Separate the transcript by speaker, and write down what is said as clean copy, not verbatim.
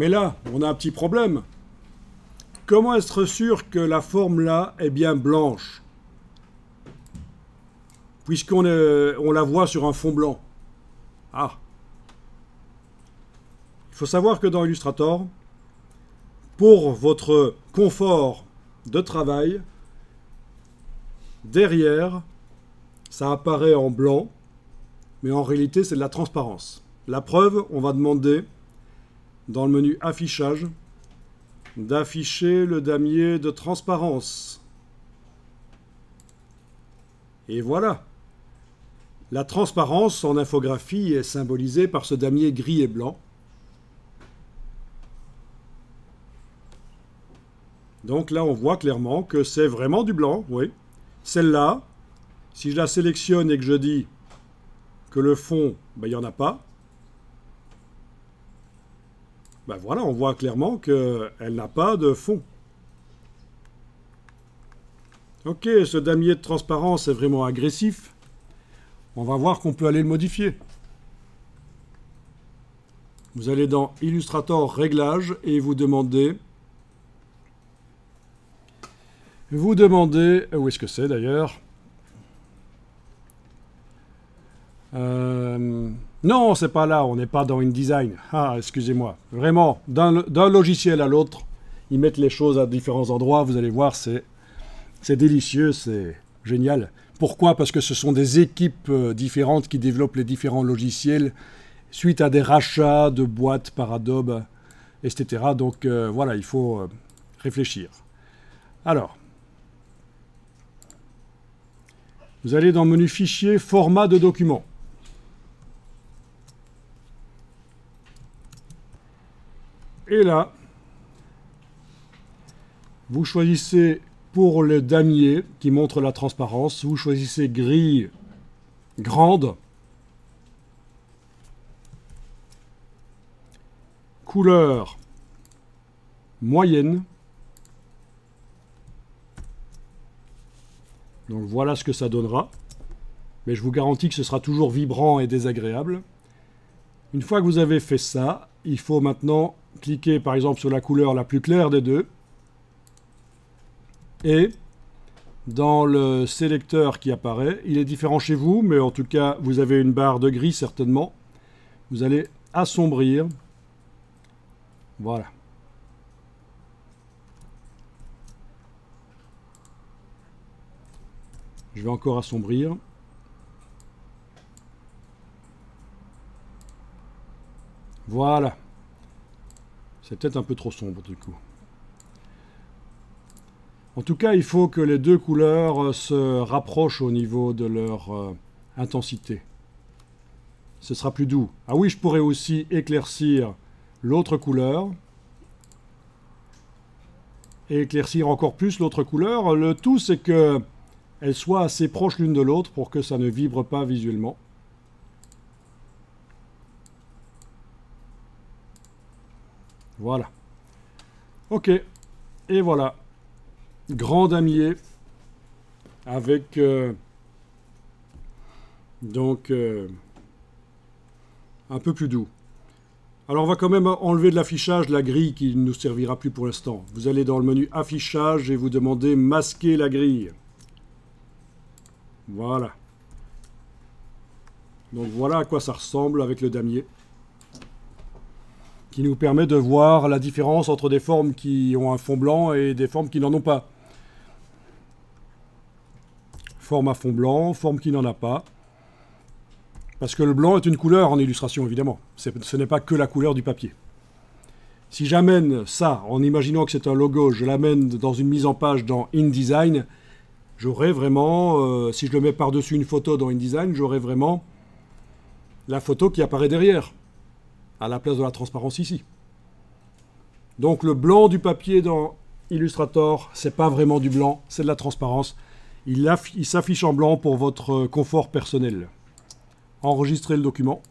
Speaker 1: Mais là, on a un petit problème. Comment être sûr que la forme là est bien blanche? Puisqu'on on la voit sur un fond blanc. Ah. Il faut savoir que dans Illustrator, pour votre confort de travail, derrière, ça apparaît en blanc, mais en réalité, c'est de la transparence. La preuve, on va demander, dans le menu affichage, d'afficher le damier de transparence. Et voilà. La transparence en infographie est symbolisée par ce damier gris et blanc. Donc là, on voit clairement que c'est vraiment du blanc, oui. Celle-là, si je la sélectionne et que je dis que le fond, ben, il n'y en a pas, ben voilà, on voit clairement qu'elle n'a pas de fond. Ok, ce damier de transparence est vraiment agressif. On va voir qu'on peut aller le modifier. Vous allez dans Illustrator Réglages et vous demandez... où est-ce que c'est d'ailleurs? Non, c'est pas là, on n'est pas dans InDesign. Ah, excusez-moi. Vraiment, d'un logiciel à l'autre, ils mettent les choses à différents endroits. Vous allez voir, c'est délicieux, c'est génial. Pourquoi? Parce que ce sont des équipes différentes qui développent les différents logiciels suite à des rachats de boîtes par Adobe, etc. Donc voilà, il faut réfléchir. Alors, vous allez dans le menu Fichier, Format de document. Et là, vous choisissez pour le damier qui montre la transparence, vous choisissez grille grande, couleur moyenne. Donc voilà ce que ça donnera. Mais je vous garantis que ce sera toujours vibrant et désagréable. Une fois que vous avez fait ça, il faut maintenant cliquer par exemple sur la couleur la plus claire des deux. Et dans le sélecteur qui apparaît, il est différent chez vous, mais en tout cas, vous avez une barre de gris certainement. Vous allez assombrir. Voilà. Je vais encore assombrir. Voilà. C'est peut-être un peu trop sombre du coup. En tout cas, il faut que les deux couleurs se rapprochent au niveau de leur intensité. Ce sera plus doux. Ah oui, je pourrais aussi éclaircir l'autre couleur. Et éclaircir encore plus l'autre couleur. Le tout, c'est que elles soient assez proches l'une de l'autre pour que ça ne vibre pas visuellement. Voilà. Ok. Et voilà. Grand damier avec donc un peu plus doux. Alors on va quand même enlever de l'affichage la grille qui ne nous servira plus pour l'instant. Vous allez dans le menu affichage et vous demandez masquer la grille. Voilà. Donc voilà à quoi ça ressemble avec le damier, qui nous permet de voir la différence entre des formes qui ont un fond blanc et des formes qui n'en ont pas. Forme à fond blanc, forme qui n'en a pas. Parce que le blanc est une couleur en illustration, évidemment. Ce n'est pas que la couleur du papier. Si j'amène ça, en imaginant que c'est un logo, je l'amène dans une mise en page dans InDesign, j'aurai vraiment, si je le mets par-dessus une photo dans InDesign, j'aurai vraiment la photo qui apparaît derrière, à la place de la transparence ici. Donc le blanc du papier dans Illustrator, c'est pas vraiment du blanc, c'est de la transparence. Il s'affiche en blanc pour votre confort personnel. Enregistrez le document.